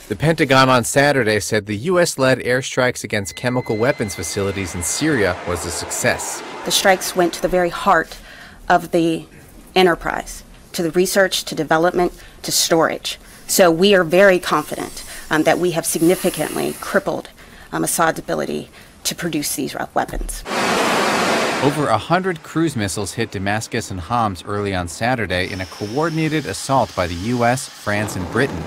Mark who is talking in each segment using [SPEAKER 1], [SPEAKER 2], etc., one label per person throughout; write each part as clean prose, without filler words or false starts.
[SPEAKER 1] The Pentagon on Saturday said the U.S.-led airstrikes against chemical weapons facilities in Syria was a success.
[SPEAKER 2] The strikes went to the very heart of the enterprise, to the research, to development, to storage. So we are very confident that we have significantly crippled Assad's ability to produce these weapons.
[SPEAKER 1] Over 100 cruise missiles hit Damascus and Homs early on Saturday in a coordinated assault by the U.S., France, and Britain,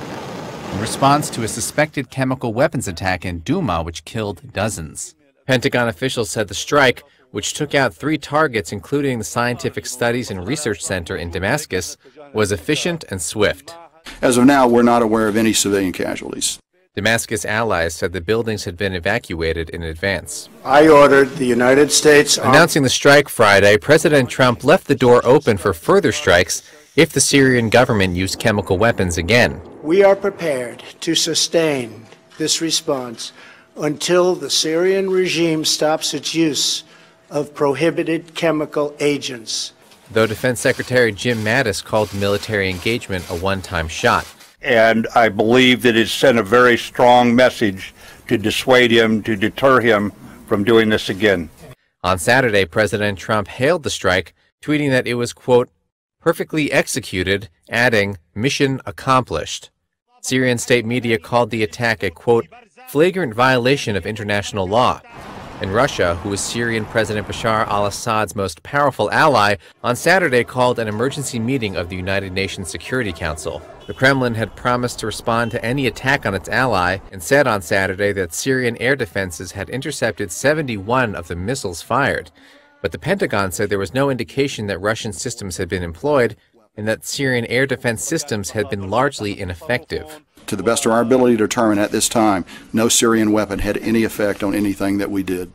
[SPEAKER 1] in response to a suspected chemical weapons attack in Douma, which killed dozens. Pentagon officials said the strike, which took out 3 targets, including the Scientific Studies and Research Center in Damascus, was efficient and swift.
[SPEAKER 3] As of now, we're not aware of any civilian casualties.
[SPEAKER 1] Damascus allies said the buildings had been evacuated in advance.
[SPEAKER 4] I ordered the United States...
[SPEAKER 1] Announcing the strike Friday, President Trump left the door open for further strikes if the Syrian government used chemical weapons again.
[SPEAKER 4] We are prepared to sustain this response until the Syrian regime stops its use of prohibited chemical agents.
[SPEAKER 1] Though Defense Secretary Jim Mattis called military engagement a one-time shot.
[SPEAKER 5] And I believe that it sent a very strong message to dissuade him, to deter him from doing this again.
[SPEAKER 1] On Saturday, President Trump hailed the strike, tweeting that it was, quote, perfectly executed, adding, mission accomplished. Syrian state media called the attack a, quote, flagrant violation of international law. And Russia, who is Syrian President Bashar al-Assad's most powerful ally, on Saturday called an emergency meeting of the United Nations Security Council. The Kremlin had promised to respond to any attack on its ally and said on Saturday that Syrian air defenses had intercepted 71 of the missiles fired. But the Pentagon said there was no indication that Russian systems had been employed and that Syrian air defense systems had been largely ineffective.
[SPEAKER 3] To the best of our ability to determine at this time, no Syrian weapon had any effect on anything that we did.